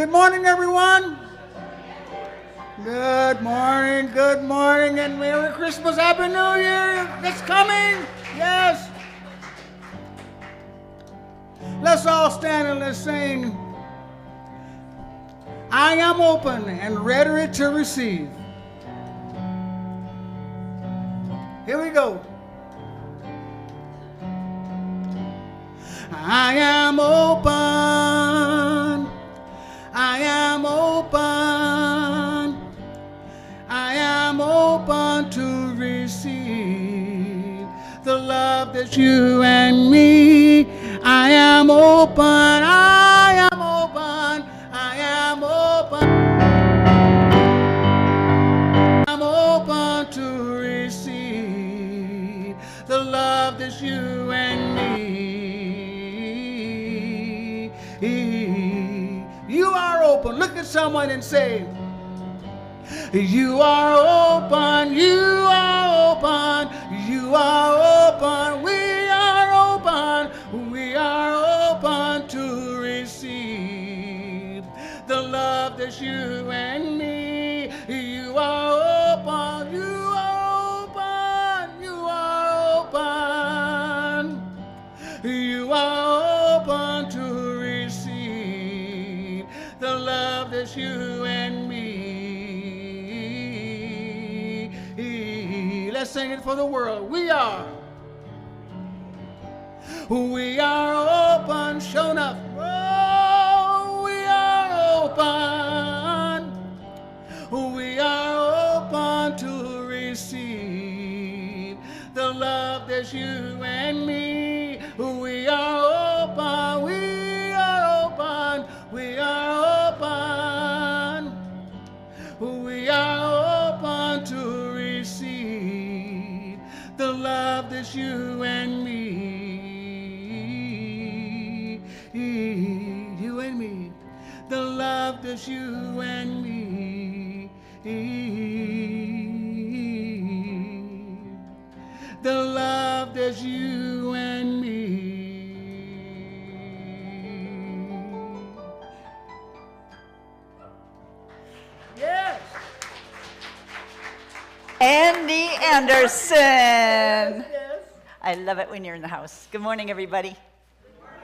Good morning, everyone. Good morning, and Merry Christmas, Happy New Year. It's coming. Yes. Let's all stand and let's sing. I am open and ready to receive. Here we go. I am open. I am open. I am open to receive the love that's you and me. I am open. I am open. I am open. I'm open to receive the love that's you and me. You are open. Look at someone and say, you are open, you are open, you are open, we are open to receive the love that's you and me. You are open, you are open, you are open, you are open to receive the love that's you and me. Let's sing it for the world. We are open, shown up. Oh, we are open. We are open to receive the love that's you and me. We are open, we are open, we are open. We are open to receive the love that's you and me. You and me. The love that's you and me. The love that's you and me. Yes. Andy Anderson. Yes. I love it when you're in the house. Good morning, everybody. Good morning.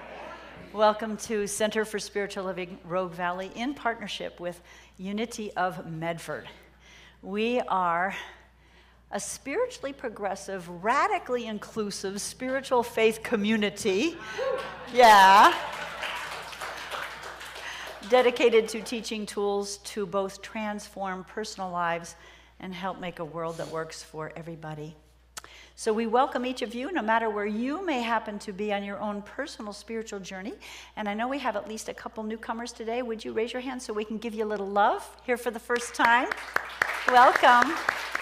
Welcome to Center for Spiritual Living Rogue Valley in partnership with Unity of Medford. We are a spiritually progressive, radically inclusive spiritual faith community. Yeah. Dedicated to teaching tools to both transform personal lives and help make a world that works for everybody. So we welcome each of you, no matter where you may happen to be on your own personal spiritual journey. And I know we have at least a couple newcomers today. Would you raise your hand so we can give you a little love here for the first time? Welcome.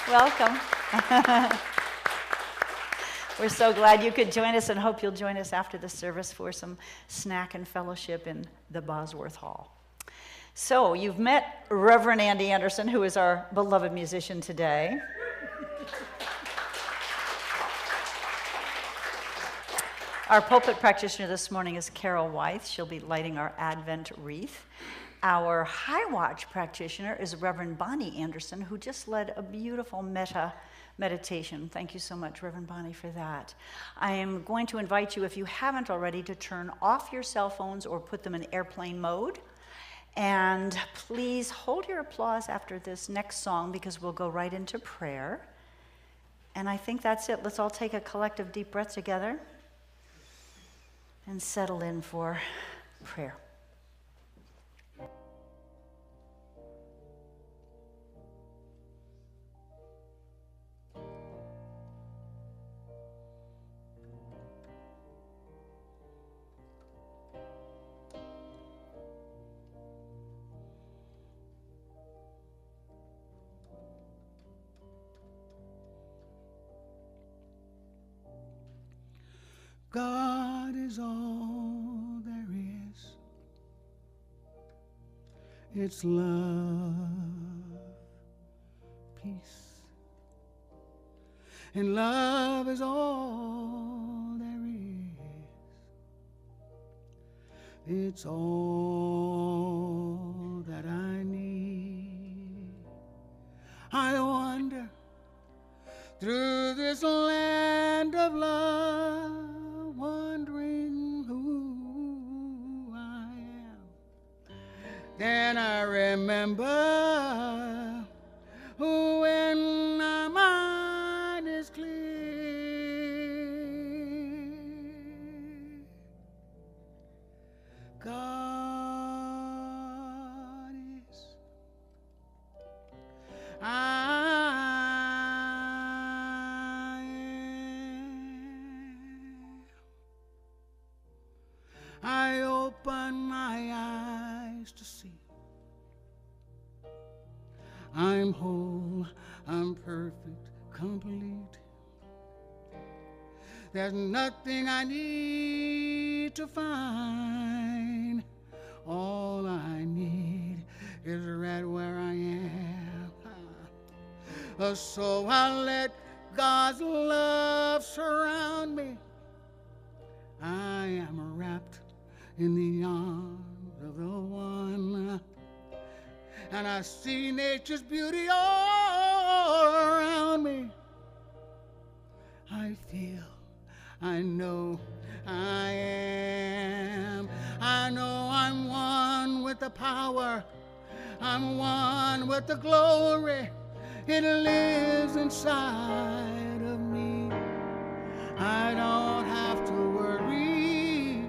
Welcome. We're so glad you could join us and hope you'll join us after the service for some snack and fellowship in the Bosworth Hall. So you've met Reverend Andy Anderson, who is our beloved musician today. Our pulpit practitioner this morning is Carol Wythe. She'll be lighting our Advent wreath. Our High Watch practitioner is Reverend Bonnie Anderson, who just led a beautiful meditation. Thank you so much, Reverend Bonnie, for that. I am going to invite you, if you haven't already, to turn off your cell phones or put them in airplane mode. And please hold your applause after this next song because we'll go right into prayer. And I think that's it. Let's all take a collective deep breath together and settle in for prayer. God is all there is. It's love, peace, and love is all there is. It's all I wander through this land of love, wondering who I am. Then I remember when my mind is clear, God is. I open my eyes to see. I'm whole, I'm perfect, complete. There's nothing I need to find. All I need is right where I am. So I let God's love surround me. I am wrapped in the arms of the one, and I see nature's beauty all around me. I feel, I know I know I'm one with the power, I'm one with the glory. It lives inside of me. I don't have to worry,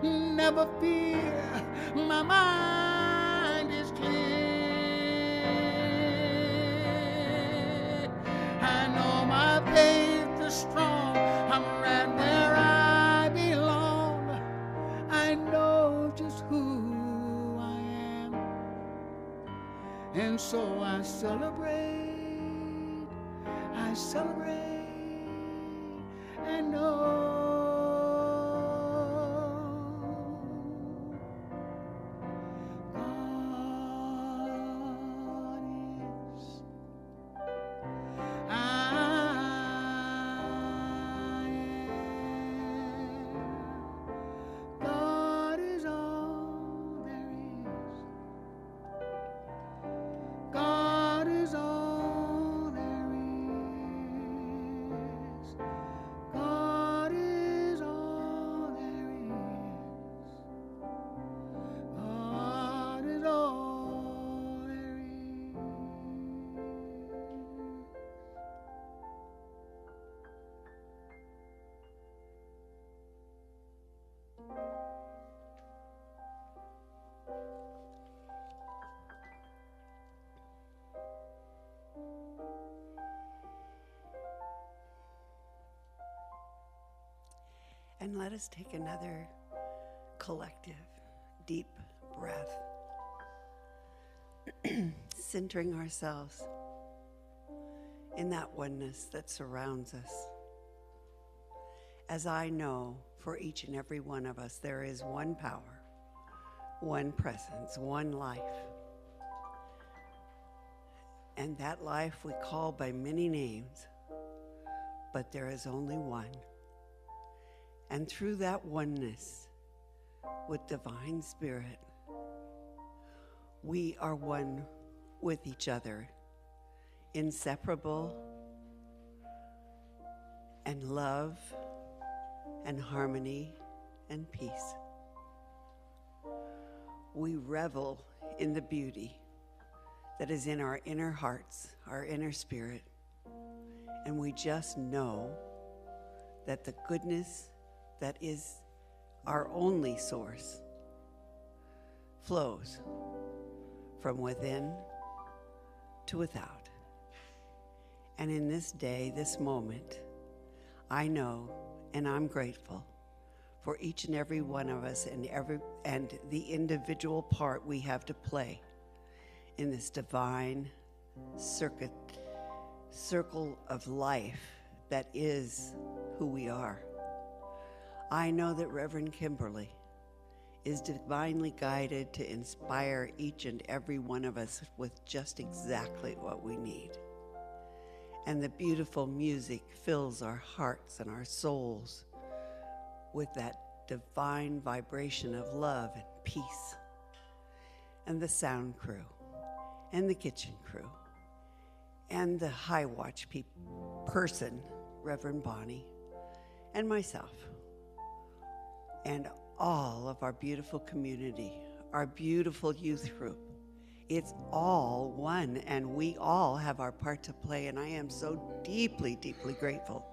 never fear. My mind is clear. I know my faith is strong. I'm right where I belong. I know just who I am. And so I celebrate and know God is. I am. God is all there is. God is all there is. God is all there is. God is all there is. And let us take another collective, deep breath, centering ourselves in that oneness that surrounds us. As I know, for each and every one of us, there is one power, one presence, one life. And that life we call by many names, but there is only one. And through that oneness with Divine Spirit, we are one with each other, inseparable, and love and harmony and peace. We revel in the beauty that is in our inner hearts, our inner spirit, and we just know that the goodness that is our only source flows from within to without. And in this day, this moment, I know and I'm grateful for each and every one of us and the individual part we have to play in this divine circle of life that is who we are. I know that Reverend Kimberly is divinely guided to inspire each and every one of us with just exactly what we need. And the beautiful music fills our hearts and our souls with that divine vibration of love and peace. And the sound crew and the kitchen crew and the High Watch person, Reverend Bonnie, and myself, and all of our beautiful community, our beautiful youth group. It's all one, and we all have our part to play, and I am so deeply, deeply grateful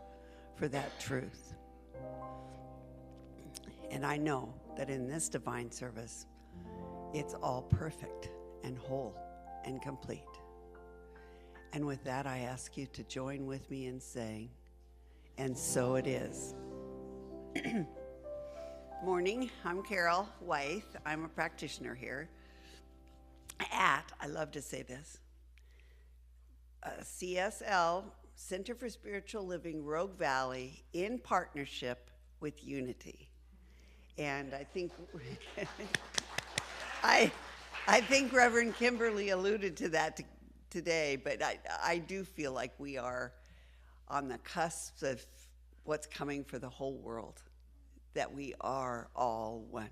for that truth. And I know that in this divine service, it's all perfect and whole and complete. And with that, I ask you to join with me in saying, and so it is. Morning, I'm Carol Wythe. I'm a practitioner here at, I love to say this, CSL, Center for Spiritual Living, Rogue Valley, in partnership with Unity. And I think I think Reverend Kimberly alluded to that today, but I do feel like we are on the cusp of what's coming for the whole world, that we are all one.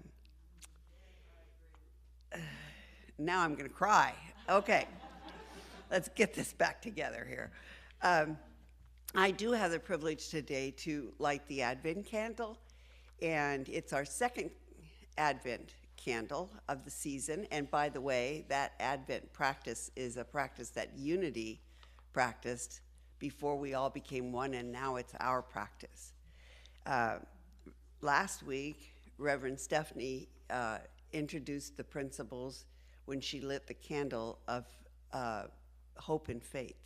Now I'm going to cry. Okay, let's get this back together here. I do have the privilege today to light the Advent candle, and it's our second Advent candle of the season. And by the way, that Advent practice is a practice that Unity practiced before we all became one, and now it's our practice. Last week, Reverend Stephanie introduced the principles when she lit the candle of hope and faith.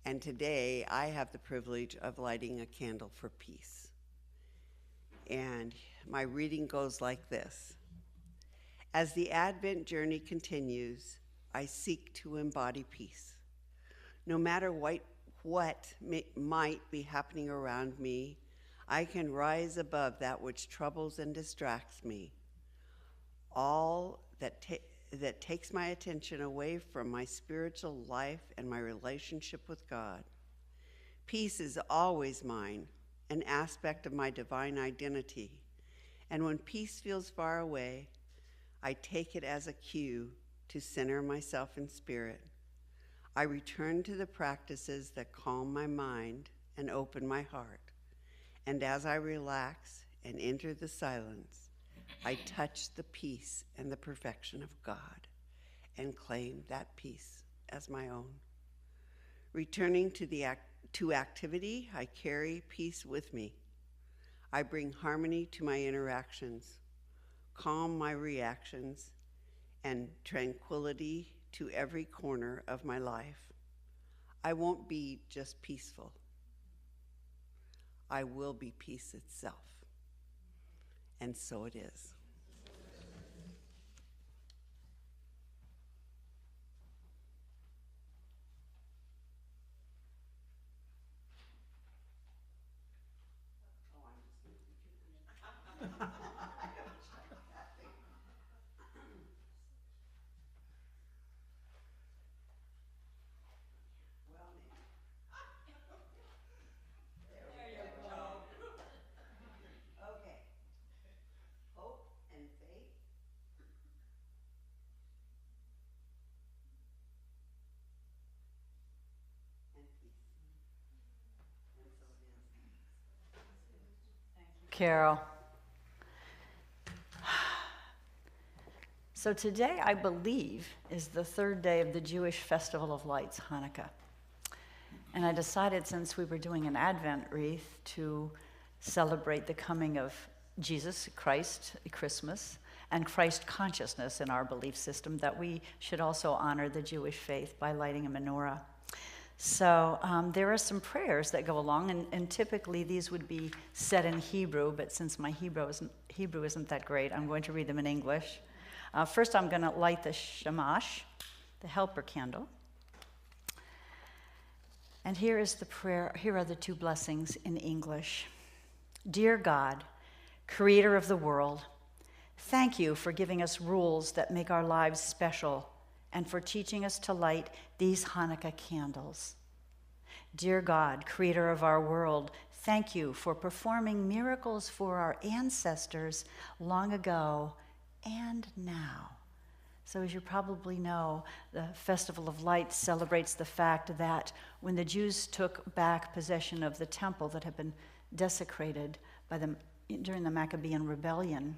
And today, I have the privilege of lighting a candle for peace. And my reading goes like this. As the Advent journey continues, I seek to embody peace. No matter what might be happening around me, I can rise above that which troubles and distracts me. All that takes my attention away from my spiritual life and my relationship with God. Peace is always mine, an aspect of my divine identity. And when peace feels far away, I take it as a cue to center myself in spirit. I return to the practices that calm my mind and open my heart. And as I relax and enter the silence, I touch the peace and the perfection of God and claim that peace as my own. Returning to activity, I carry peace with me. I bring harmony to my interactions, calm my reactions, and tranquility to every corner of my life. I won't be just peaceful. I will be peace itself. And so it is. Carol. So today, I believe, is the third day of the Jewish Festival of Lights, Hanukkah. And I decided, since we were doing an Advent wreath, to celebrate the coming of Jesus Christ, Christmas, and Christ consciousness in our belief system, that we should also honor the Jewish faith by lighting a menorah. So there are some prayers that go along, and typically these would be said in Hebrew, but since my Hebrew isn't that great, I'm going to read them in English. First, I'm going to light the shamash, the helper candle. And here is the prayer. Here are the two blessings in English. Dear God, creator of the world, thank you for giving us rules that make our lives special, and for teaching us to light these Hanukkah candles. Dear God, creator of our world, thank you for performing miracles for our ancestors long ago and now. So as you probably know, the Festival of Lights celebrates the fact that when the Jews took back possession of the temple that had been desecrated during the Maccabean rebellion,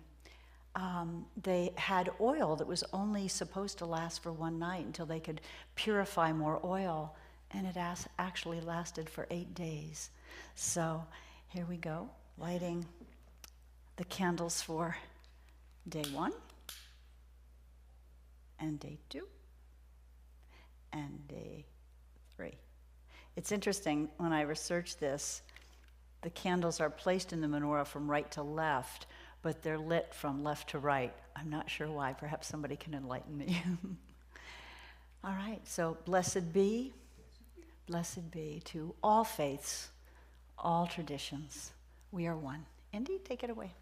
they had oil that was only supposed to last for one night until they could purify more oil, and it actually lasted for 8 days. So here we go, lighting the candles for day 1, and day 2, and day 3. It's interesting, when I researched this, the candles are placed in the menorah from right to left, but they're lit from left to right. I'm not sure why. Perhaps somebody can enlighten me. All right, so blessed be to all faiths, all traditions. We are one. Indy, take it away.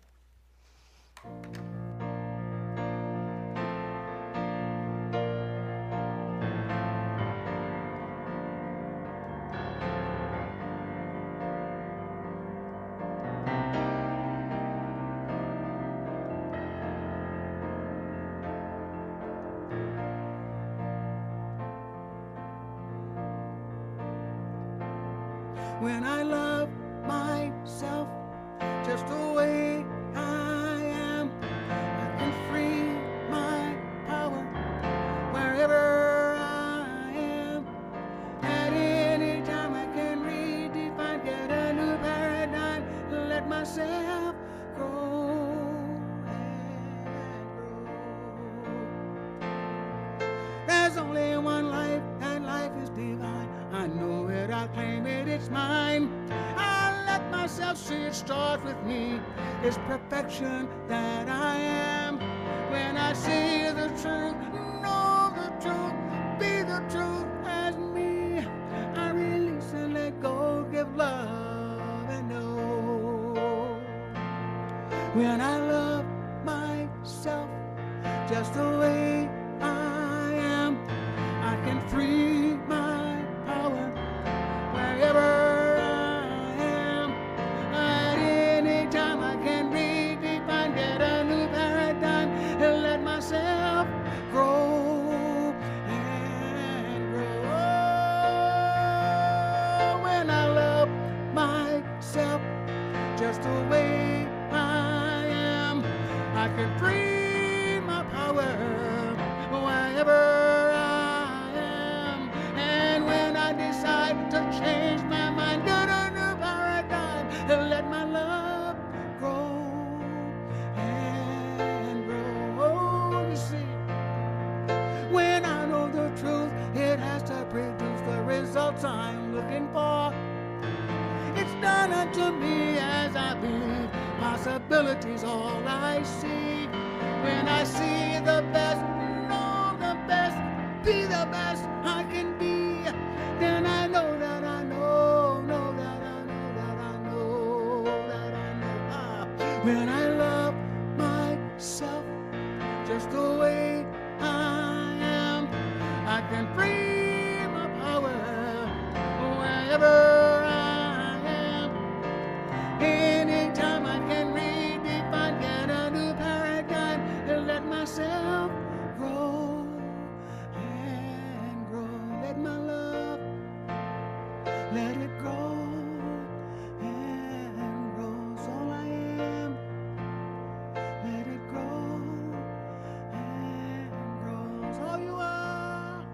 When I love myself just the way I am, I can free my power wherever I am. At any time I can redefine, get a new paradigm, let myself grow and grow. There's only one life, and life is divine. I know it, I claim it, it's mine. I let myself see it start with me. It's perfection that I am. When I see the truth, know the truth, be the truth as me, I release and let go, give love and know. When I love myself just the way I am, I can free my power wherever I am. At any time I can redefine, get a new paradigm, and let myself grow and grow. When I love myself just the way I am, I can free my power wherever I am. And when I decide to change my mind, get a new paradigm, and let my love grow and grow. You see, when I know the truth, it has to produce the results I'm looking for. It's done unto me as I believe. Possibilities all I see. When I see the best, know the best, be the best I can be, then I know that I know that I know that I know that I know. When I love myself just the way I am, I can free my power wherever I am. Anytime I can redefine, get a new paradigm, and let myself grow and grow. Let my love, let it grow and grow. It's all I am. Let it grow and grow. It's all you are.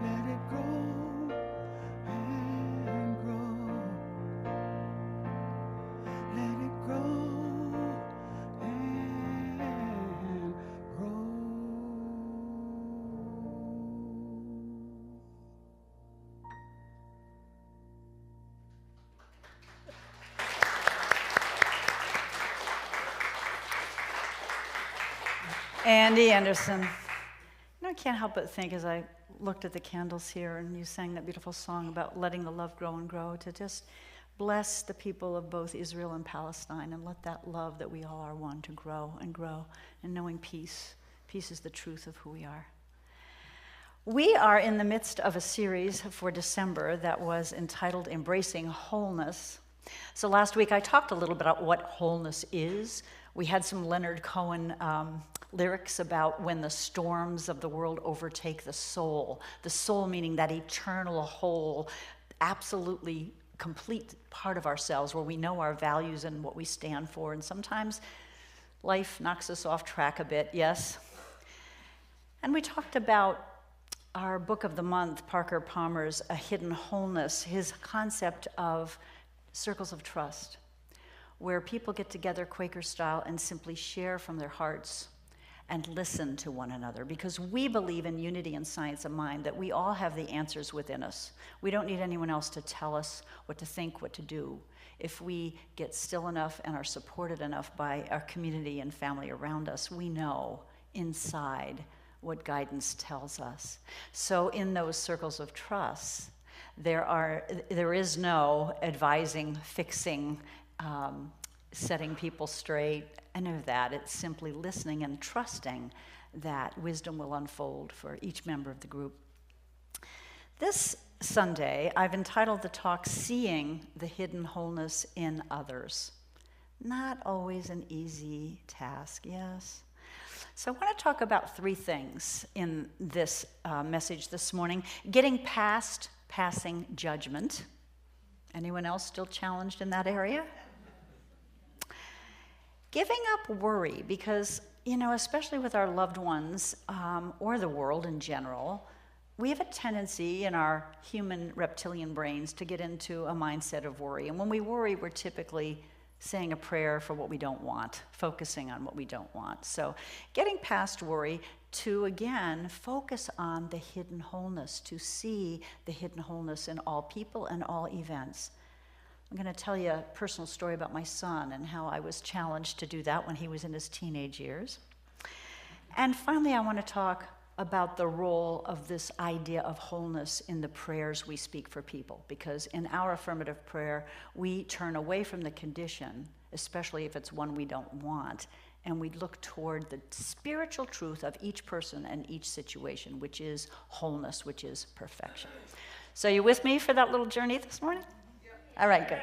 Let it grow and grow. Let it grow and grow. Andy Anderson. I can't help but think, as I looked at the candles here and you sang that beautiful song about letting the love grow and grow, to just bless the people of both Israel and Palestine and let that love that we all are one to grow and grow, and knowing peace. Peace is the truth of who we are. We are in the midst of a series for December that was entitled Embracing Wholeness. So last week I talked a little bit about what wholeness is. We had some Leonard Cohen lyrics about when the storms of the world overtake the soul. The soul meaning that eternal whole, absolutely complete part of ourselves where we know our values and what we stand for. And sometimes life knocks us off track a bit, yes? And we talked about our book of the month, Parker Palmer's A Hidden Wholeness, his concept of circles of trust, where people get together Quaker style and simply share from their hearts and listen to one another, because we believe in unity and science of mind, that we all have the answers within us. We don't need anyone else to tell us what to think, what to do. If we get still enough and are supported enough by our community and family around us, we know inside what guidance tells us. So in those circles of trust, there is no advising, fixing, setting people straight, any of that. It's simply listening and trusting that wisdom will unfold for each member of the group. This Sunday, I've entitled the talk, Seeing the Hidden Wholeness in Others. Not always an easy task, yes? So I want to talk about three things in this message this morning. Getting past passing judgment. Anyone else still challenged in that area? Giving up worry, because, especially with our loved ones or the world in general, we have a tendency in our human reptilian brains to get into a mindset of worry. And when we worry, we're typically saying a prayer for what we don't want, focusing on what we don't want. So getting past worry to, again, focus on the hidden wholeness, to see the hidden wholeness in all people and all events. I'm going to tell you a personal story about my son and how I was challenged to do that when he was in his teenage years. And finally, I want to talk about the role of this idea of wholeness in the prayers we speak for people, because in our affirmative prayer, we turn away from the condition, especially if it's one we don't want, and we look toward the spiritual truth of each person and each situation, which is wholeness, which is perfection. So you with me for that little journey this morning? All right, good.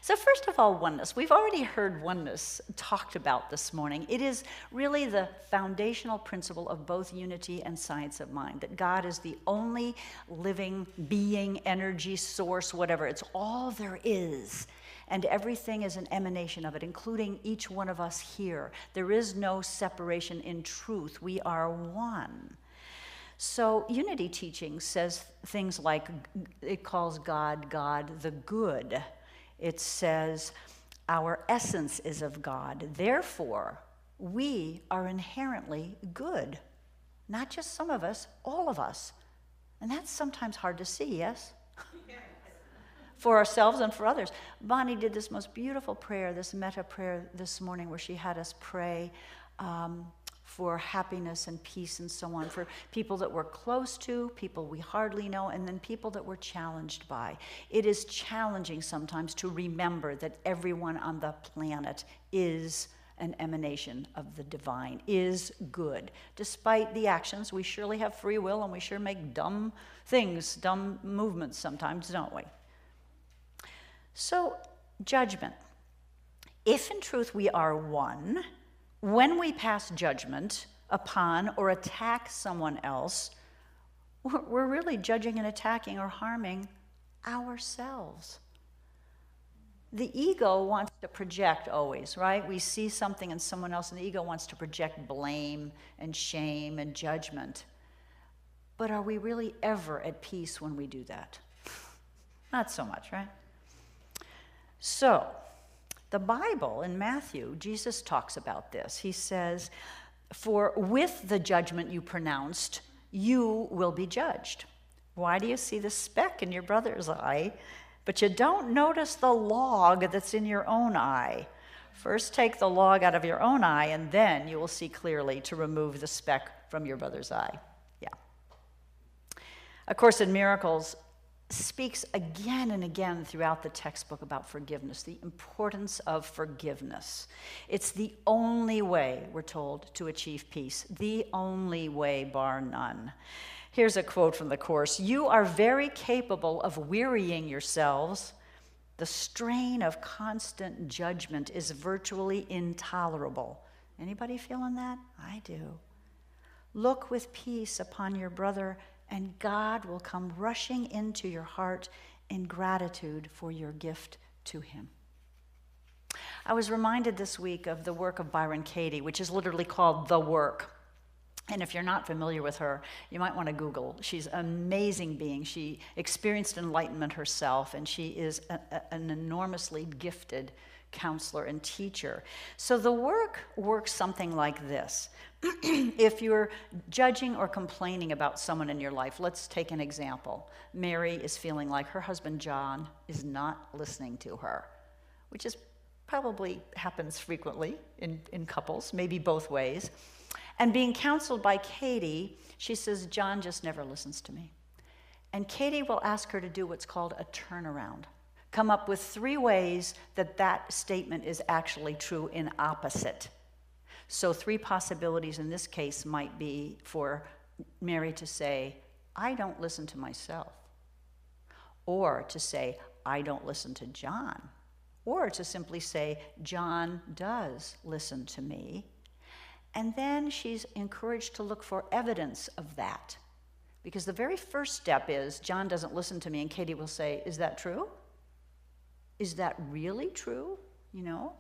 So first of all, oneness. We've already heard oneness talked about this morning. It is really the foundational principle of both unity and science of mind, that God is the only living being, energy, source, whatever. It's all there is. And everything is an emanation of it, including each one of us here. There is no separation in truth. We are one. So unity teaching says things like, it calls God the good. It says our essence is of God. Therefore, we are inherently good. Not just some of us, all of us. And that's sometimes hard to see, yes? For ourselves and for others. Bonnie did this most beautiful prayer, this metta prayer this morning, where she had us pray for happiness and peace and so on, for people that we're close to, people we hardly know, and then people that we're challenged by. It is challenging sometimes to remember that everyone on the planet is an emanation of the divine, is good. Despite the actions, we surely have free will, and we sure make dumb things, dumb movements sometimes, don't we? So, judgment. If in truth we are one, when we pass judgment upon or attack someone else, we're really judging and attacking or harming ourselves. The ego wants to project always, right? We see something in someone else, and the ego wants to project blame and shame and judgment. But are we really ever at peace when we do that? Not so much, right? So, the Bible in Matthew, Jesus talks about this. He says, for with the judgment you pronounced, you will be judged. Why do you see the speck in your brother's eye, but you don't notice the log that's in your own eye? First take the log out of your own eye, and then you will see clearly to remove the speck from your brother's eye. Yeah. A Course in Miracles speaks again and again throughout the textbook about forgiveness, the importance of forgiveness. It's the only way, we're told, to achieve peace. The only way, bar none. Here's a quote from the Course. You are very capable of wearying yourselves The strain of constant judgment is virtually intolerable. Anybody feeling that? I do. Look with peace upon your brother, and God will come rushing into your heart in gratitude for your gift to him. I was reminded this week of the work of Byron Katie, which is literally called The Work. And if you're not familiar with her, you might want to Google. She's an amazing being. She experienced enlightenment herself, and she is an enormously gifted counselor and teacher. So the work works something like this. If you're judging or complaining about someone in your life, let's take an example. Mary is feeling like her husband John is not listening to her, which is probably happens frequently in couples, maybe both ways. And being counseled by Katie, she says, John just never listens to me. And Katie will ask her to do what's called a turnaround. Come up with 3 ways that statement is actually true in opposite. So 3 possibilities in this case might be for Mary to say, I don't listen to myself. Or to say, I don't listen to John. Or to simply say, John does listen to me. And then she's encouraged to look for evidence of that. Because the very first step is, John doesn't listen to me, and Katie will say, is that true? Is that really true? You know?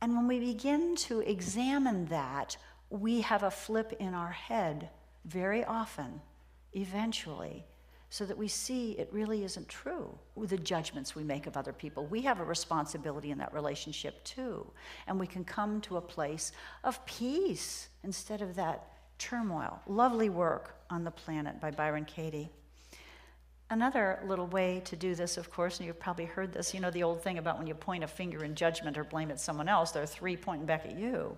And when we begin to examine that, we have a flip in our head very often, eventually, so that we see it really isn't true with the judgments we make of other people. We have a responsibility in that relationship too. And we can come to a place of peace instead of that turmoil. Lovely work on the planet by Byron Katie. Another little way to do this, of course, and you've probably heard this, you know the old thing about when you point a finger in judgment or blame at someone else, there are 3 pointing back at you.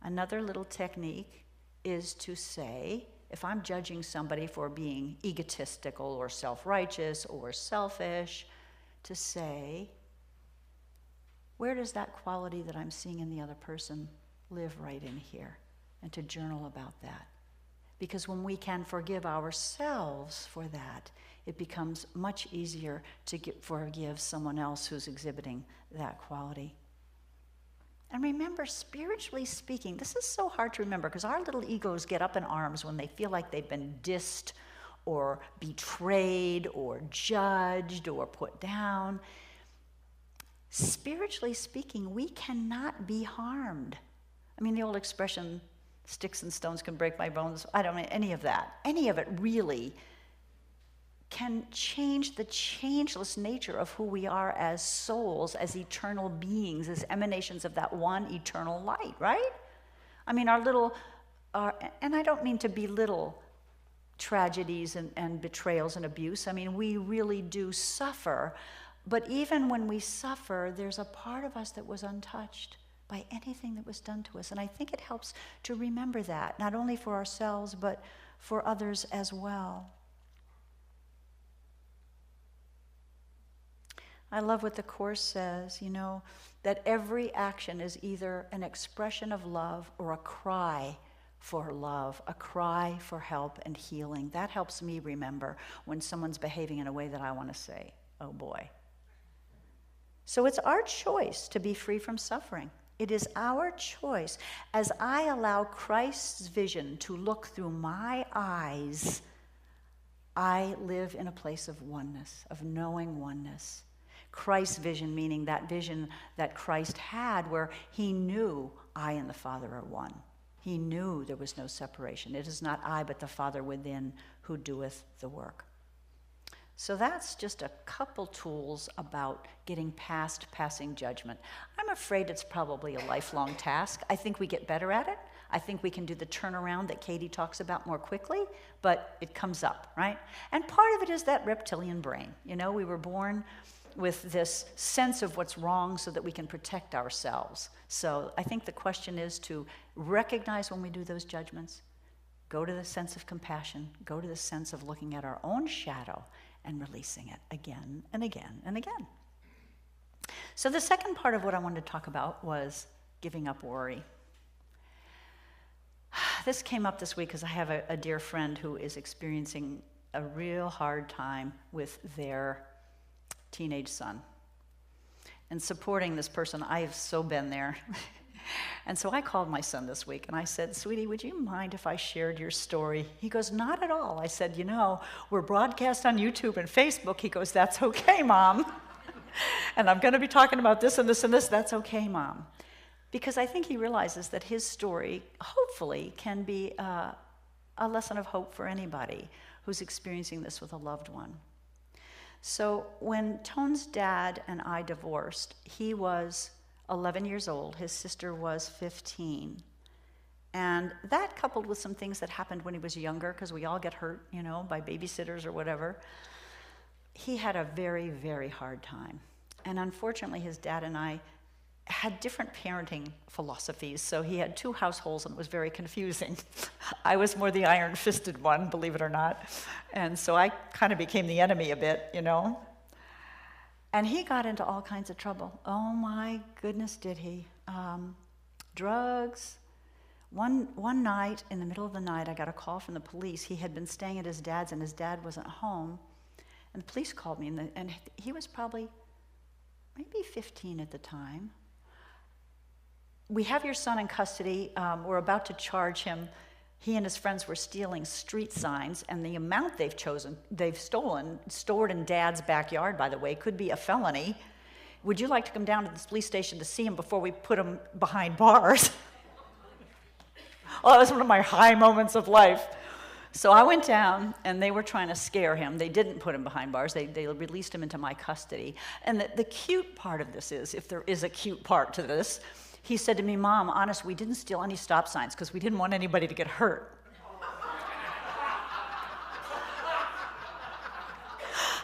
Another little technique is to say, if I'm judging somebody for being egotistical or self-righteous or selfish, to say, where does that quality that I'm seeing in the other person live right in here? And to journal about that. Because when we can forgive ourselves for that, it becomes much easier to forgive someone else who's exhibiting that quality. And remember, spiritually speaking, this is so hard to remember because our little egos get up in arms when they feel like they've been dissed or betrayed or judged or put down. Spiritually speaking, we cannot be harmed. I mean, the old expression, sticks and stones can break my bones. I don't mean any of that. Any of it really can change the changeless nature of who we are as souls, as eternal beings, as emanations of that one eternal light, right? I mean, and I don't mean to belittle tragedies and betrayals and abuse. I mean, we really do suffer. But even when we suffer, there's a part of us that was untouched by anything that was done to us. And I think it helps to remember that, not only for ourselves, but for others as well. I love what the Course says, you know, that every action is either an expression of love or a cry for love, a cry for help and healing. That helps me remember when someone's behaving in a way that I want to say, oh boy. So it's our choice to be free from suffering. It is our choice. As I allow Christ's vision to look through my eyes, I live in a place of oneness, of knowing oneness. Christ's vision, meaning that vision that Christ had where he knew I and the Father are one. He knew there was no separation. It is not I, but the Father within who doeth the work. So that's just a couple tools about getting past passing judgment. I'm afraid it's probably a lifelong task. I think we get better at it. I think we can do the turnaround that Katie talks about more quickly, but it comes up, right? And part of it is that reptilian brain. You know, we were born with this sense of what's wrong so that we can protect ourselves. So I think the question is to recognize when we do those judgments, go to the sense of compassion, go to the sense of looking at our own shadow and releasing it again and again and again. So the second part of what I wanted to talk about was giving up worry. This came up this week because I have a dear friend who is experiencing a real hard time with their teenage son. and supporting this person. I have so been there. And so I called my son this week and I said, sweetie, would you mind if I shared your story? He goes, not at all. I said, you know, we're broadcast on YouTube and Facebook. He goes, that's okay, Mom. And I'm going to be talking about this and this and this. That's okay, Mom. Because I think he realizes that his story, hopefully, can be a lesson of hope for anybody who's experiencing this with a loved one. So when Tone's dad and I divorced, he was 11 years old. His sister was 15. And that, coupled with some things that happened when he was younger, because we all get hurt, you know, by babysitters or whatever, he had a very, very hard time. And unfortunately, his dad and I had different parenting philosophies, so he had two households and it was very confusing. I was more the iron-fisted one, believe it or not. And so I kind of became the enemy a bit, you know. And he got into all kinds of trouble. Oh my goodness, did he. Drugs. One night, in the middle of the night, I got a call from the police. He had been staying at his dad's and his dad wasn't home. And the police called me, and he was probably maybe 15 at the time. We have your son in custody. We're about to charge him. He and his friends were stealing street signs, and the amount they've stolen, stored in Dad's backyard, by the way, could be a felony. Would you like to come down to the police station to see him before we put him behind bars? Well, that was one of my high moments of life. So I went down, and they were trying to scare him. They didn't put him behind bars. They released him into my custody. And the cute part of this is, if there is a cute part to this, he said to me, Mom, honest, we didn't steal any stop signs because we didn't want anybody to get hurt.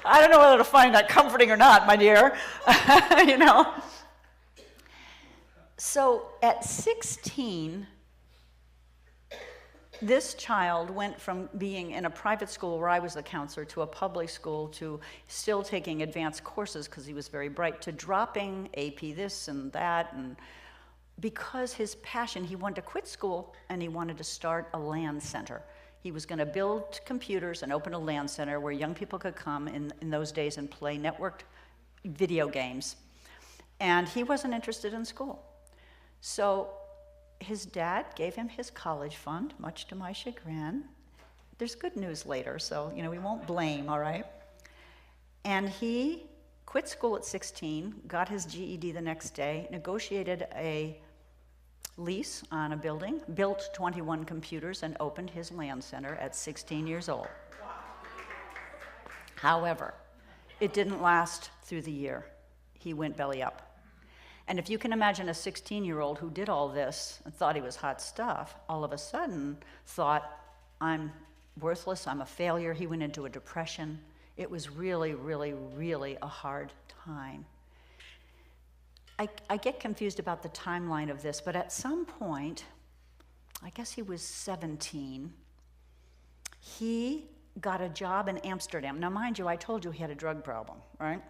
I don't know whether to find that comforting or not, my dear. You know? So at 16, this child went from being in a private school where I was the counselor to a public school to still taking advanced courses because he was very bright, to dropping AP this and that, and because his passion, he wanted to quit school and he wanted to start a LAN center. He was going to build computers and open a LAN center where young people could come in those days and play networked video games. And he wasn't interested in school. So his dad gave him his college fund, much to my chagrin. There's good news later, so you know we won't blame, all right? And he quit school at 16, got his GED the next day, negotiated a lease on a building, built 21 computers, and opened his LAN center at 16 years old. Wow. However, it didn't last through the year. He went belly up. And if you can imagine a 16-year-old who did all this and thought he was hot stuff, all of a sudden thought, I'm worthless, I'm a failure. He went into a depression. It was really, really, really a hard time. I get confused about the timeline of this, but at some point, I guess he was 17, he got a job in Amsterdam. Now, mind you, I told you he had a drug problem, right?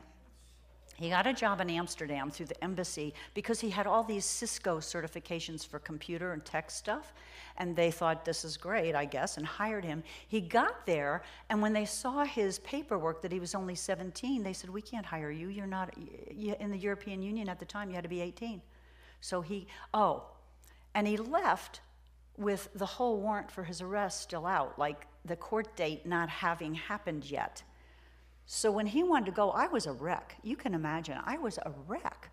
He got a job in Amsterdam through the embassy because he had all these Cisco certifications for computer and tech stuff, and they thought, this is great, I guess, and hired him. He got there, and when they saw his paperwork that he was only 17, they said, we can't hire you. You're not, in the European Union at the time, you had to be 18. So and he left with the whole warrant for his arrest still out, like the court date not having happened yet. So when he wanted to go, I was a wreck. You can imagine, I was a wreck.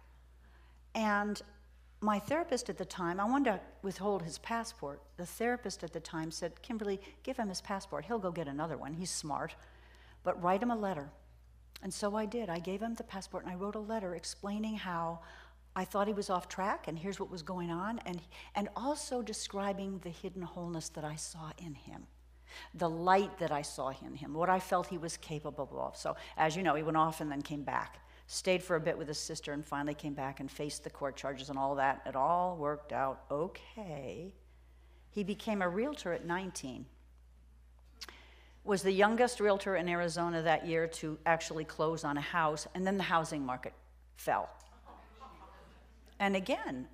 And my therapist at the time, I wanted to withhold his passport. The therapist at the time said, Kimberly, give him his passport. He'll go get another one. He's smart. But write him a letter. And so I did. I gave him the passport, and I wrote a letter explaining how I thought he was off track, and here's what was going on, and also describing the hidden wholeness that I saw in him. The light that I saw in him, what I felt he was capable of. So, as you know, he went off and then came back. Stayed for a bit with his sister and finally came back and faced the court charges and all that. It all worked out okay. He became a realtor at 19. Was the youngest realtor in Arizona that year to actually close on a house, and then the housing market fell. And again,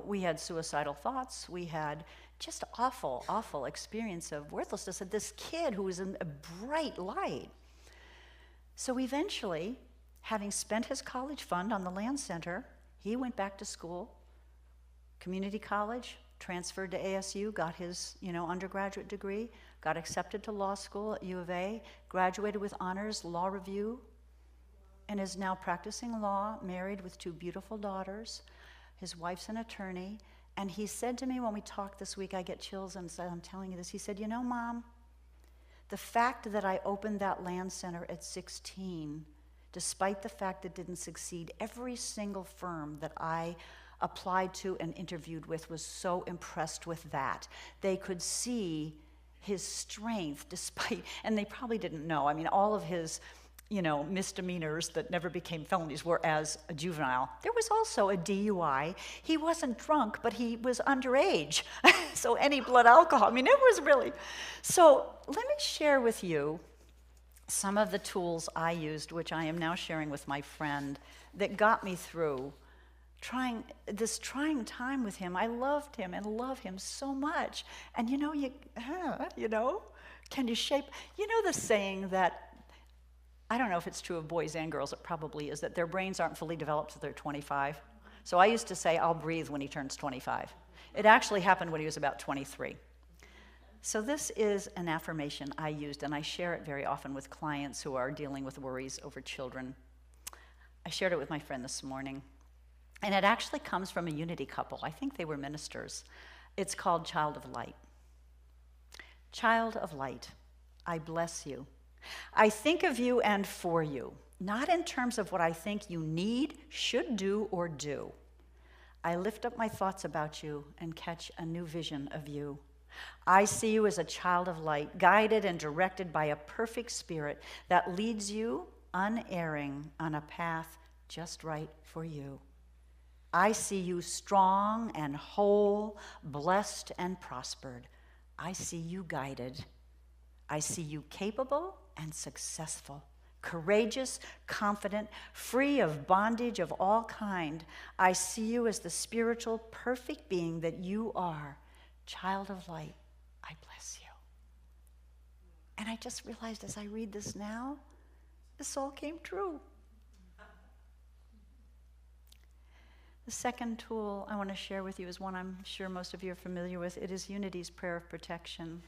we had suicidal thoughts. We had just awful, awful experience of worthlessness of this kid who was in a bright light. So eventually having spent his college fund on the land center, he went back to school, community college, transferred to ASU, got his, undergraduate degree, got accepted to law school at U of A, graduated with honors law review, and is now practicing law, married with 2 beautiful daughters. His wife's an attorney. And he said to me when we talked this week, I get chills and said, I'm telling you this, he said, Mom, the fact that I opened that land center at 16, despite the fact it didn't succeed, every single firm that I applied to and interviewed with was so impressed with that. They could see his strength despite, and they probably didn't know. I mean, all of his, misdemeanors that never became felonies were as a juvenile. There was also a DUI. He wasn't drunk, but he was underage. So any blood alcohol, it was really. So let me share with you some of the tools I used, which I am now sharing with my friend, that got me through trying time with him. I loved him and love him so much. And can you shape, the saying that, I don't know if it's true of boys and girls, it probably is, that their brains aren't fully developed till they're 25. So I used to say, I'll breathe when he turns 25. It actually happened when he was about 23. So this is an affirmation I used, and I share it very often with clients who are dealing with worries over children. I shared it with my friend this morning. And it actually comes from a Unity couple. I think they were ministers. It's called Child of Light. Child of light, I bless you. I think of you and for you, not in terms of what I think you need, should do, or do. I lift up my thoughts about you and catch a new vision of you. I see you as a child of light, guided and directed by a perfect spirit that leads you unerring on a path just right for you. I see you strong and whole, blessed and prospered. I see you guided. I see you capable and successful, courageous, confident, free of bondage of all kind. I see you as the spiritual, perfect being that you are. Child of light, I bless you. And I just realized as I read this now, this all came true. The second tool I want to share with you is one I'm sure most of you are familiar with. It is Unity's prayer of protection.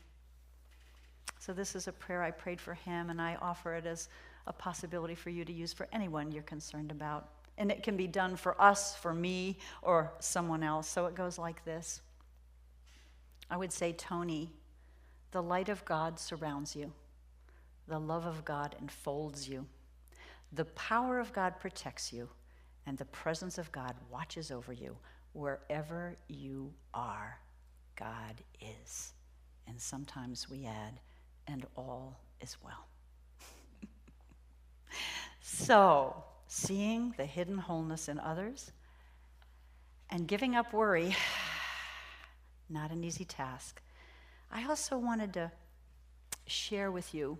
So this is a prayer I prayed for him, and I offer it as a possibility for you to use for anyone you're concerned about. And it can be done for us, for me, or someone else. So it goes like this. I would say, Tony, the light of God surrounds you. The love of God enfolds you. The power of God protects you. And the presence of God watches over you. Wherever you are, God is. And sometimes we add, and all is well. So, seeing the hidden wholeness in others and giving up worry, not an easy task. I also wanted to share with you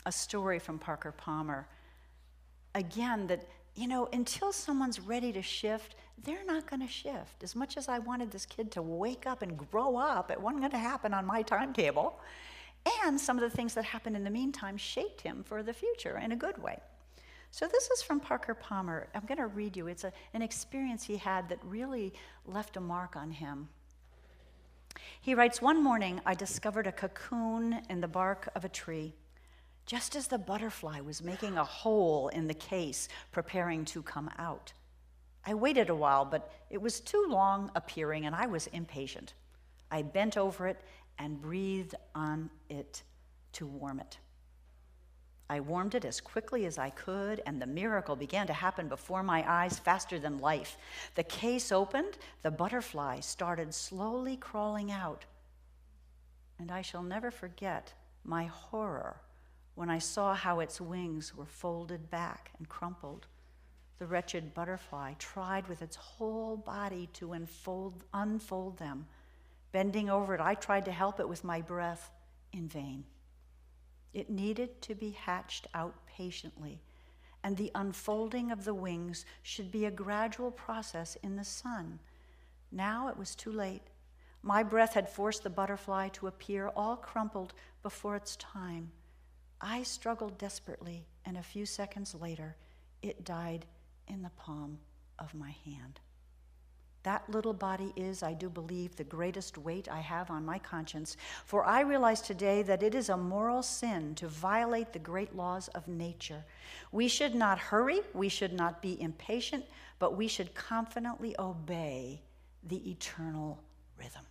a story from Parker Palmer. Again, that, until someone's ready to shift, they're not going to shift. As much as I wanted this kid to wake up and grow up, it wasn't going to happen on my timetable. And some of the things that happened in the meantime shaped him for the future in a good way. So this is from Parker Palmer. I'm going to read you. It's an experience he had that really left a mark on him. He writes, one morning I discovered a cocoon in the bark of a tree, just as the butterfly was making a hole in the case, preparing to come out. I waited a while, but it was too long appearing, and I was impatient. I bent over it and breathed on it to warm it. I warmed it as quickly as I could, and the miracle began to happen before my eyes faster than life. The case opened, the butterfly started slowly crawling out. And I shall never forget my horror when I saw how its wings were folded back and crumpled. The wretched butterfly tried with its whole body to unfold them. Bending over it, I tried to help it with my breath, in vain. It needed to be hatched out patiently, and the unfolding of the wings should be a gradual process in the sun. Now it was too late. My breath had forced the butterfly to appear all crumpled before its time. I struggled desperately, and a few seconds later, it died in the palm of my hand. That little body is, I do believe, the greatest weight I have on my conscience, for I realize today that it is a moral sin to violate the great laws of nature. We should not hurry, we should not be impatient, but we should confidently obey the eternal rhythm.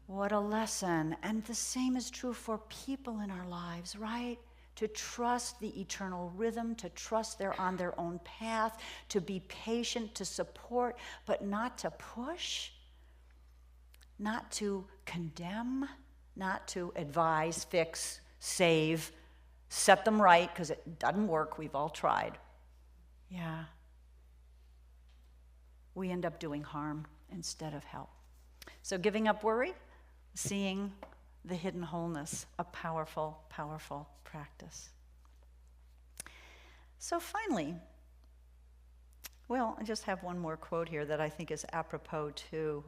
What a lesson. And the same is true for people in our lives, right? To trust the eternal rhythm, to trust they're on their own path, to be patient, to support, but not to push, not to condemn, not to advise, fix, save, set them right, because it doesn't work. We've all tried. Yeah. We end up doing harm instead of help. So giving up worry, seeing the hidden wholeness, a powerful, powerful practice. So finally, well, I just have one more quote here that I think is apropos to.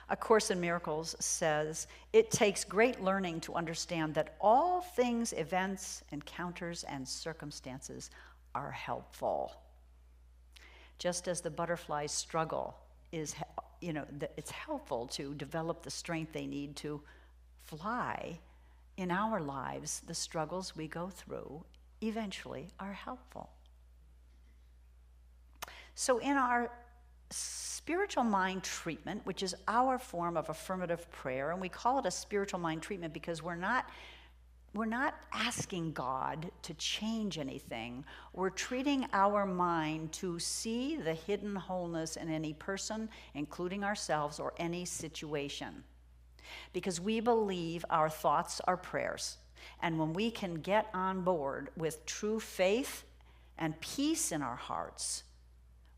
A Course in Miracles says, "It takes great learning to understand that all things, events, encounters, and circumstances are helpful." Just as the butterfly's struggle is, it's helpful to develop the strength they need to fly. In our lives, the struggles we go through eventually are helpful. So in our spiritual mind treatment, which is our form of affirmative prayer, and we call it a spiritual mind treatment because we're not asking God to change anything. We're treating our mind to see the hidden wholeness in any person, including ourselves, or any situation. Because we believe our thoughts are prayers. And when we can get on board with true faith and peace in our hearts,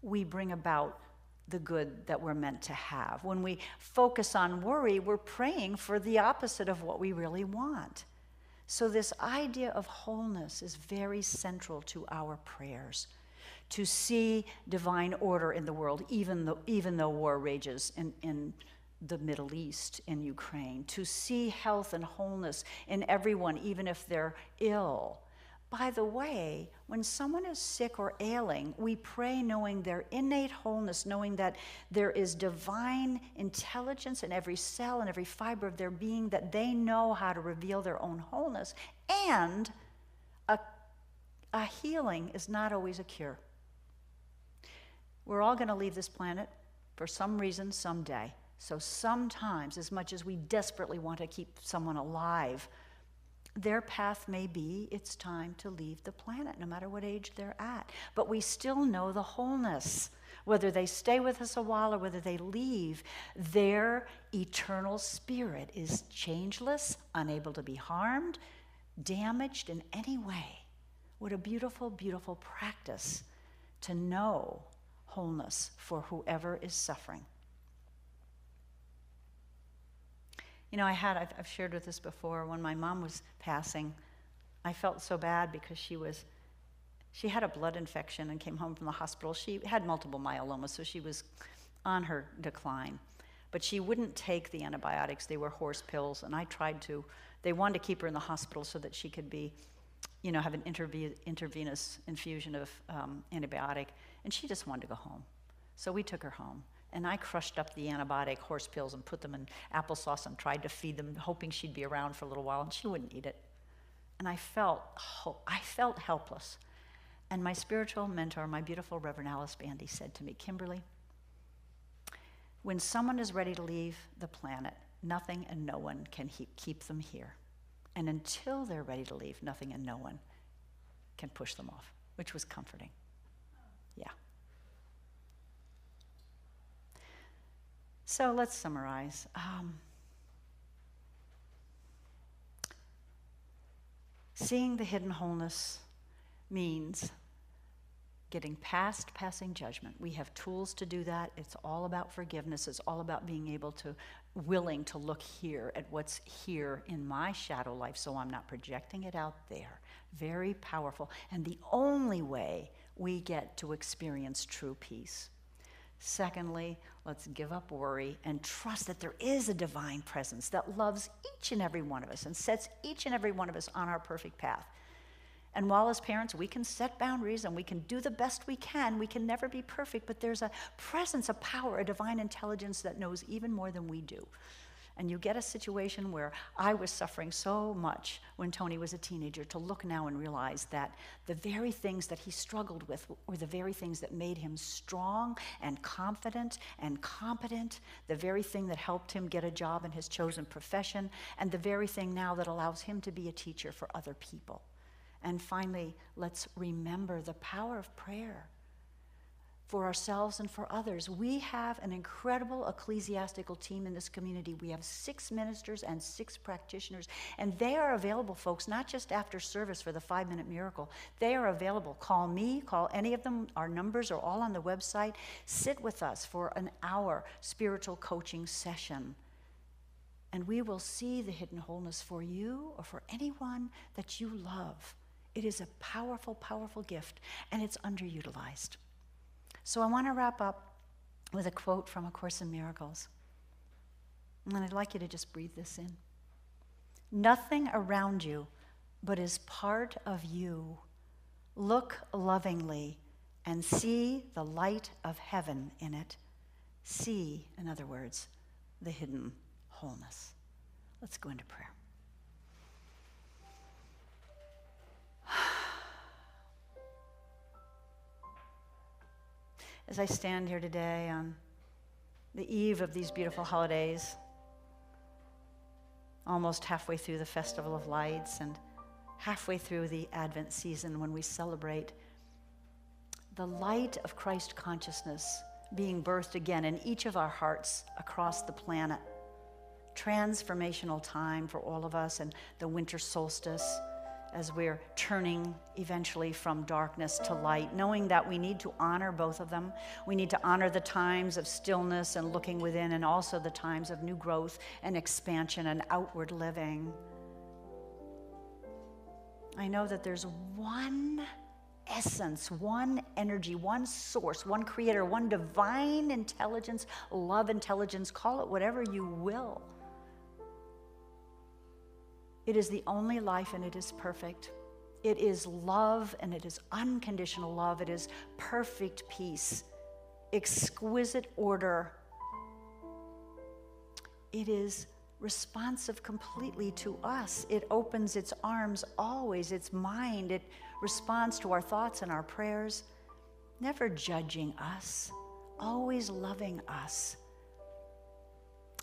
we bring about the good that we're meant to have. When we focus on worry, we're praying for the opposite of what we really want. So this idea of wholeness is very central to our prayers. To see divine order in the world, even though war rages in the Middle East, in Ukraine. To see health and wholeness in everyone, even if they're ill. By the way, when someone is sick or ailing, we pray knowing their innate wholeness, knowing that there is divine intelligence in every cell and every fiber of their being, that they know how to reveal their own wholeness. And a healing is not always a cure. We're all going to leave this planet for some reason someday. So sometimes, as much as we desperately want to keep someone alive, their path may be it's time to leave the planet, no matter what age they're at. But we still know the wholeness. Whether they stay with us a while or whether they leave, their eternal spirit is changeless, unable to be harmed, damaged in any way. What a beautiful, beautiful practice to know wholeness for whoever is suffering. You know, I've shared with this before, when my mom was passing, I felt so bad because she had a blood infection and came home from the hospital. She had multiple myeloma, so she was on her decline. But she wouldn't take the antibiotics. They were horse pills, and I tried to. They wanted to keep her in the hospital so that she could be, have an intravenous infusion of antibiotic, and she just wanted to go home. So we took her home. And I crushed up the antibiotic horse pills and put them in applesauce and tried to feed them, hoping she'd be around for a little while, and she wouldn't eat it. And I felt helpless. And my spiritual mentor, my beautiful Reverend Alice Bandy, said to me, "Kimberly, when someone is ready to leave the planet, nothing and no one can keep them here. And until they're ready to leave, nothing and no one can push them off," which was comforting. Yeah. So let's summarize. Seeing the hidden wholeness means getting past passing judgment. We have tools to do that. It's all about forgiveness. It's all about being willing to look here at what's here in my shadow life, so I'm not projecting it out there. Very powerful. And the only way we get to experience true peace. Secondly, let's give up worry and trust that there is a divine presence that loves each and every one of us and sets each and every one of us on our perfect path. And while as parents, we can set boundaries and we can do the best we can never be perfect, but there's a presence, a power, a divine intelligence that knows even more than we do. And you get a situation where I was suffering so much when Tony was a teenager, to look now and realize that the very things that he struggled with were the very things that made him strong and confident and competent, the very thing that helped him get a job in his chosen profession, and the very thing now that allows him to be a teacher for other people. And finally, let's remember the power of prayer for ourselves and for others. We have an incredible ecclesiastical team in this community. We have 6 ministers and 6 practitioners, and they are available, folks, not just after service for the 5-minute miracle. They are available. Call me, call any of them. Our numbers are all on the website. Sit with us for an hour spiritual coaching session, and we will see the hidden wholeness for you or for anyone that you love. It is a powerful, powerful gift, and it's underutilized. So I want to wrap up with a quote from A Course in Miracles. And I'd like you to just breathe this in. Nothing around you but is part of you. Look lovingly and see the light of heaven in it. See, in other words, the hidden wholeness. Let's go into prayer. As I stand here today on the eve of these beautiful holidays, almost halfway through the Festival of Lights and halfway through the Advent season, when we celebrate the light of Christ consciousness being birthed again in each of our hearts across the planet. Transformational time for all of us, and the winter solstice, as we're turning eventually from darkness to light, knowing that we need to honor both of them. We need to honor the times of stillness and looking within, and also the times of new growth and expansion and outward living. I know that there's one essence, one energy, one source, one creator, one divine intelligence, love intelligence, call it whatever you will. It is the only life, and it is perfect. It is love, and it is unconditional love. It is perfect peace, exquisite order. It is responsive completely to us. It opens its arms always, its mind. It responds to our thoughts and our prayers, never judging us, always loving us.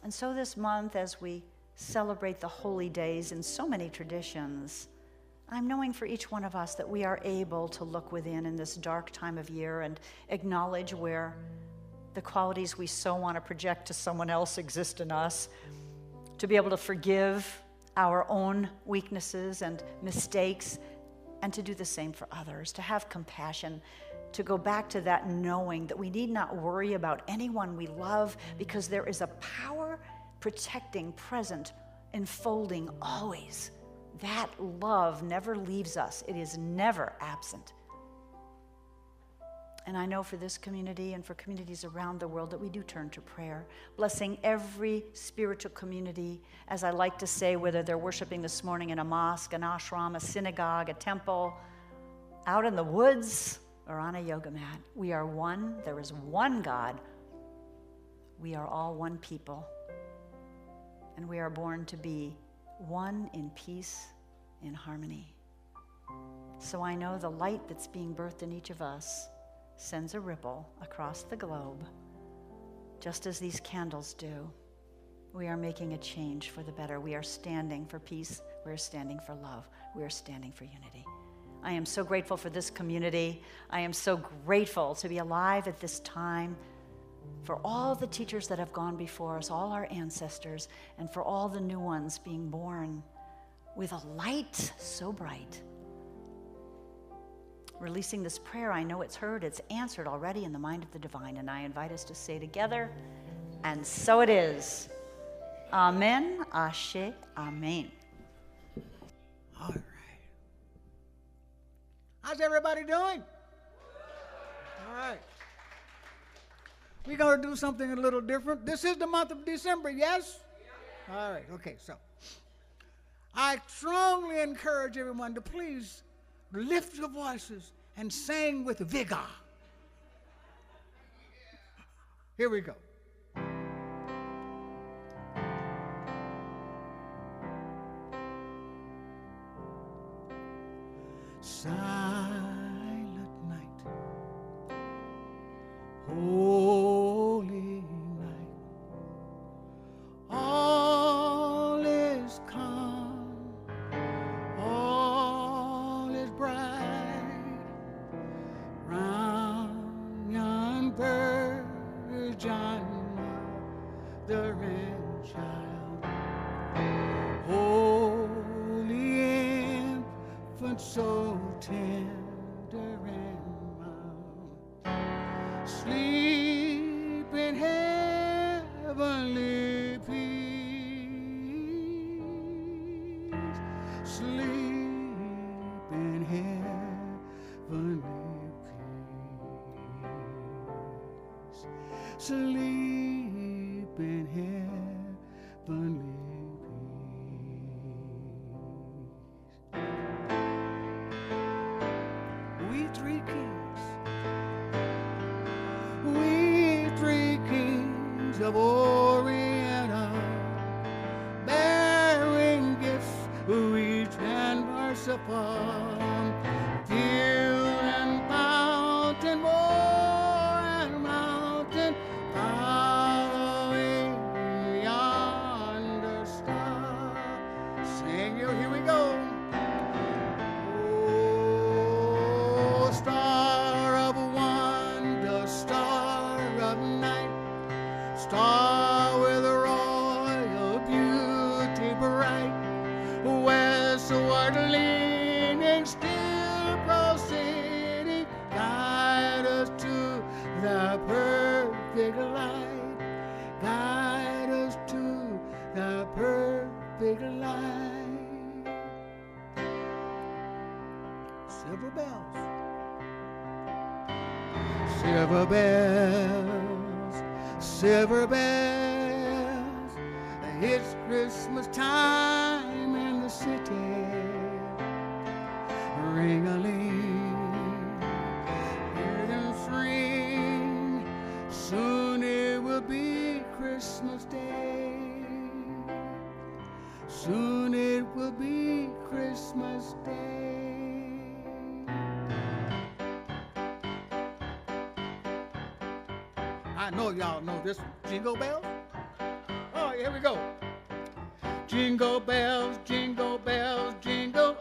And so this month, as we celebrate the holy days in so many traditions, I'm knowing for each one of us that we are able to look within in this dark time of year and acknowledge where the qualities we so want to project to someone else exist in us, to be able to forgive our own weaknesses and mistakes, and to do the same for others, to have compassion, to go back to that knowing that we need not worry about anyone we love, because there is a power protecting, present, enfolding always. That love never leaves us. It is never absent. And I know for this community and for communities around the world that we do turn to prayer, blessing every spiritual community, as I like to say, whether they're worshiping this morning in a mosque, an ashram, a synagogue, a temple, out in the woods, or on a yoga mat. We are one. There is one God. We are all one people. And we are born to be one in peace, in harmony. So I know the light that's being birthed in each of us sends a ripple across the globe, just as these candles do. We are making a change for the better. We are standing for peace. We are standing for love. We are standing for unity. I am so grateful for this community. I am so grateful to be alive at this time, for all the teachers that have gone before us, all our ancestors, and for all the new ones being born with a light so bright. Releasing this prayer, I know it's heard, it's answered already in the mind of the divine, and I invite us to say together, and so it is. Amen, Ashe, Amen. All right. How's everybody doing? All right. We're going to do something a little different. This is the month of December, yes? All right, okay, so I strongly encourage everyone to please lift your voices and sing with vigor. Here we go. Silent night, holy night, all is calm, all is bright, round yon virgin mother and child, holy infant, so tender and mild, sleep in heavenly peace, sleep in heavenly peace, sleep in heavenly peace. We three kings of Oriental, bearing gifts each and merciful, hill and mountain, moor and mountain, following yonder star. Sing you, here we go. Oh, star of wonder, star of night, star with royal beauty bright, westward leaning, still proceeding, guide us to the perfect light, guide us to the perfect light. Silver bells, silver bells, silver bells, it's Christmas time in the city. Ring-a-ling, hear them ring, soon it will be Christmas Day. Soon it will be Christmas Day. I know y'all know this one. Jingle bells? Oh, here we go. Jingle bells, jingle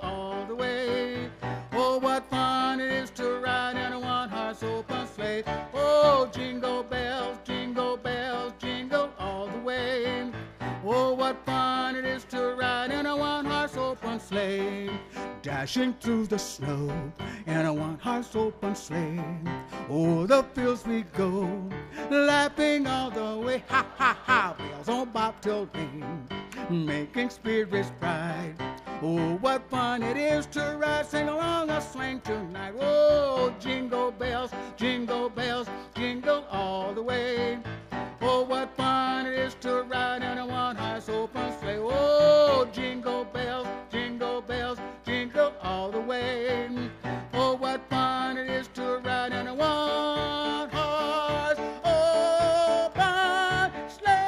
all the way. Oh, what fun it is to ride in a one-horse open sleigh. Oh, jingle bells, jingle all the way. Oh, what fun it is to ride in a one-horse open sleigh. Dashing through the snow in a one-horse open sleigh. O'er the fields we go, laughing all the way. Ha, ha, ha, bells on bobtail ring, making spirits bright. Oh, what fun it is to ride, sing along a swing tonight. Oh, jingle bells, jingle all the way. Oh, what fun it is to ride in a one-horse open sleigh. Oh, jingle bells, jingle all the way. Oh, what fun it is to ride in a one-horse open sleigh.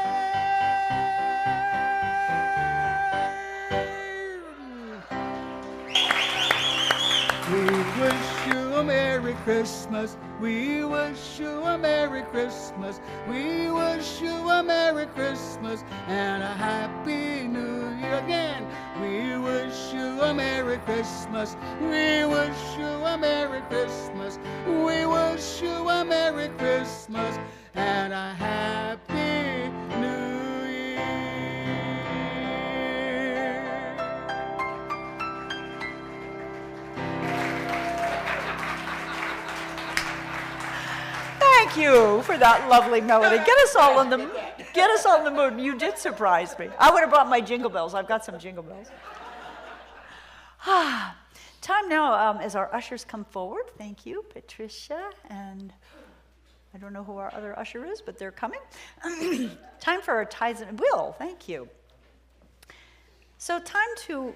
We wish you a Merry Christmas. We wish you a Merry Christmas. We wish you a Merry Christmas and a Happy New Year again. We wish you a Merry Christmas. We wish you a Merry Christmas. We wish you a Merry Christmas and a Happy New Year. Thank you for that lovely melody. Get us all in the mood. You did surprise me. I would have brought my jingle bells. I've got some jingle bells. Time now as our ushers come forward. Thank you, Patricia, and I don't know who our other usher is, but they're coming. Time for our tithes and Will. Thank you. So time to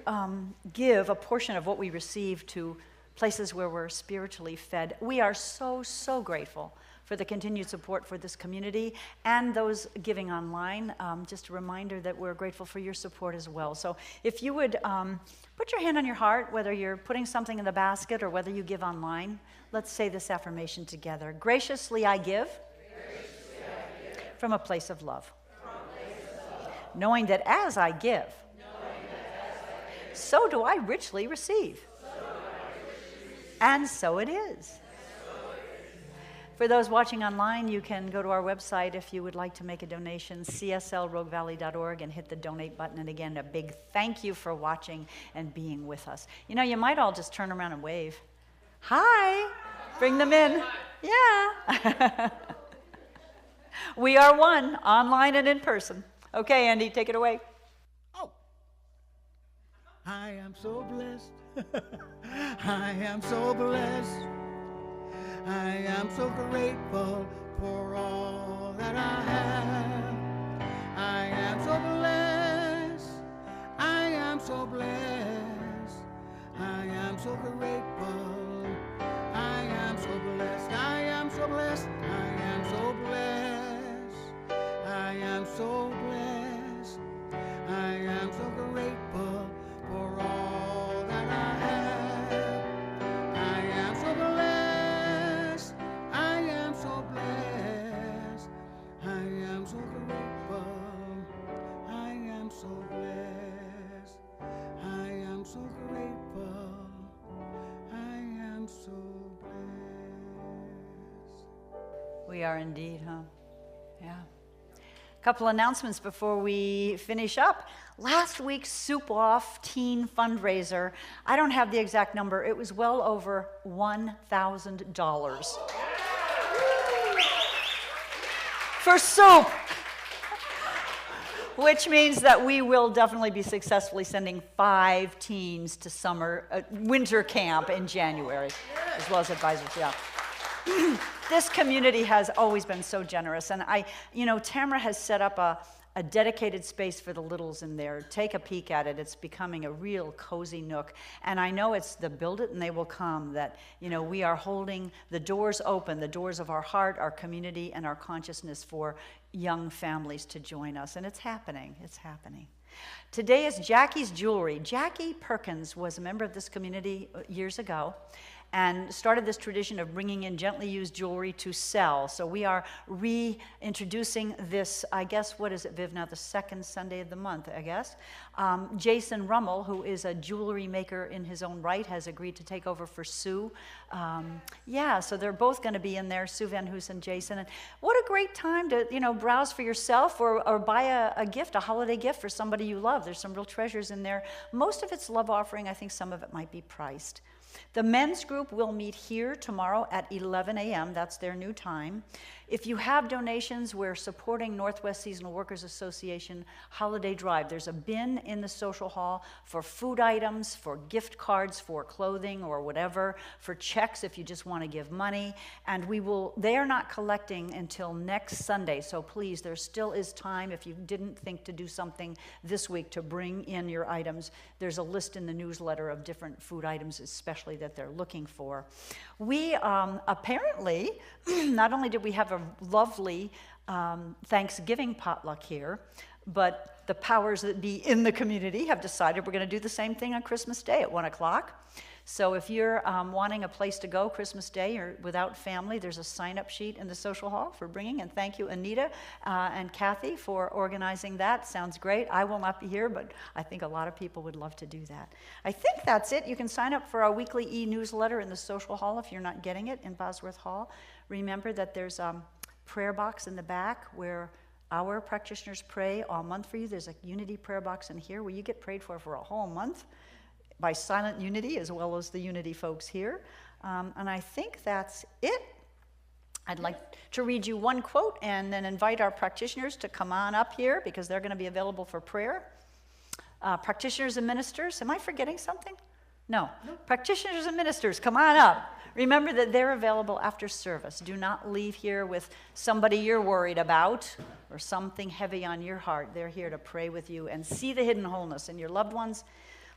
give a portion of what we receive to places where we're spiritually fed. We are so, so grateful for the continued support for this community and those giving online. Just a reminder that we're grateful for your support as well. So if you would put your hand on your heart, whether you're putting something in the basket or whether you give online, let's say this affirmation together. Graciously I give, from a place of love. Knowing that as I give, so do I richly receive. And so it is. For those watching online, you can go to our website if you would like to make a donation, cslroguevalley.org, and hit the donate button. And again, a big thank you for watching and being with us. You know, you might all just turn around and wave. Hi. Bring them in. Yeah. We are one, online and in person. Okay, Andy, take it away. Oh, I am so blessed. I am so blessed. I am so grateful for all that I have. I am so blessed. I am so blessed. I am so grateful. I am so blessed. I am so blessed. I am so blessed. I am so blessed. I am so grateful for all that I have. I am so blessed. I am so blessed. I am so grateful. I am so blessed. I am so grateful. I am so blessed. We are indeed, huh? Yeah. Couple announcements before we finish up. Last week's Soup Off teen fundraiser, I don't have the exact number, it was well over $1,000 for soup, which means that we will definitely be successfully sending 5 teens to winter camp in January, as well as advisors. Yeah. This community has always been so generous, and Tamara has set up a dedicated space for the littles in there. Take a peek at it. It's becoming a real cozy nook, and I know it's the build it and they will come that, we are holding the doors open, the doors of our heart, our community, and our consciousness for young families to join us, and it's happening. It's happening. Today is Jackie's Jewelry. Jackie Perkins was a member of this community years ago and started this tradition of bringing in gently used jewelry to sell. So we are reintroducing this, I guess, what is it, Viv, now the second Sunday of the month, I guess. Jason Rummel, who is a jewelry maker in his own right, has agreed to take over for Sue. So they're both going to be in there, Sue Van Hoos and Jason. And what a great time to, browse for yourself or buy a gift, a holiday gift for somebody you love. There's some real treasures in there. Most of it's love offering. I think some of it might be priced. The men's group will meet here tomorrow at 11 a.m. That's their new time. If you have donations, we're supporting Northwest Seasonal Workers Association Holiday Drive. There's a bin in the social hall for food items, for gift cards, for clothing or whatever, for checks if you just want to give money. And they are not collecting until next Sunday, so please, there still is time if you didn't think to do something this week to bring in your items. There's a list in the newsletter of different food items, especially that they're looking for. We apparently, not only did we have a lovely Thanksgiving potluck here, but the powers that be in the community have decided we're going to do the same thing on Christmas Day at 1 o'clock. So if you're wanting a place to go Christmas Day or without family, there's a sign-up sheet in the social hall for bringing. And thank you, Anita and Kathy, for organizing that. Sounds great. I will not be here, but I think a lot of people would love to do that. I think that's it. You can sign up for our weekly e-newsletter in the social hall if you're not getting it in Bosworth Hall. Remember that there's a prayer box in the back where our practitioners pray all month for you. There's a unity prayer box in here where you get prayed for a whole month by Silent Unity, as well as the Unity folks here. And I think that's it. I'd like to read you one quote and then invite our practitioners to come on up here because they're going to be available for prayer. Practitioners and ministers, am I forgetting something? No. Practitioners and ministers, come on up. Remember that they're available after service. Do not leave here with somebody you're worried about or something heavy on your heart. They're here to pray with you and see the hidden wholeness in your loved ones.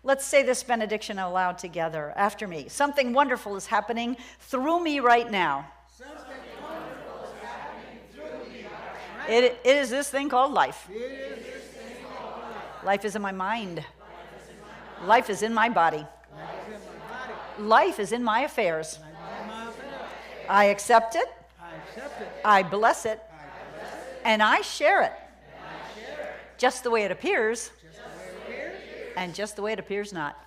Let's say this benediction aloud together after me. Something wonderful is happening through me right now. It is this thing called life. Life is in my mind. Life is in my body. Life is in my affairs. I accept it. I bless it. And I share it. Just the way it appears. And just the way it appears not.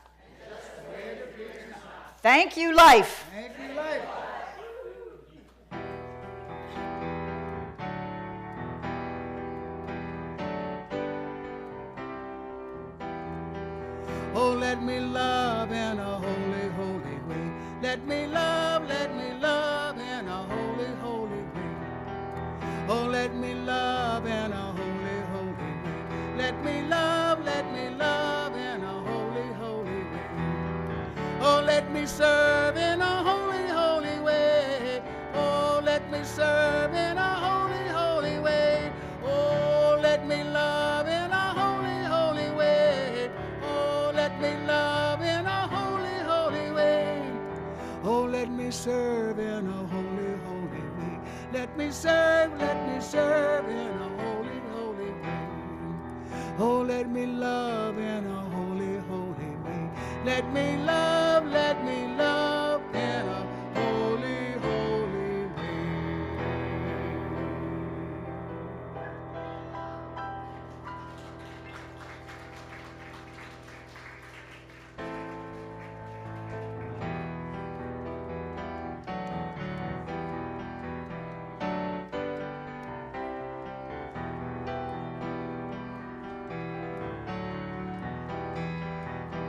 Thank you, life. Thank you, life. Oh, let me love in a holy, holy way. Let me love in a holy, holy way. Oh, let me love in a holy, holy way. Let me love in a holy, holy way. Oh, let me serve in a holy, holy way. Oh, let me serve in a holy, holy way. Oh, let me love in a holy, holy way. Oh, let me love in a holy, holy way. Oh, let me serve in a holy, holy way. Let me serve in a holy, holy way. Oh, let me love in a holy, holy way. Let me love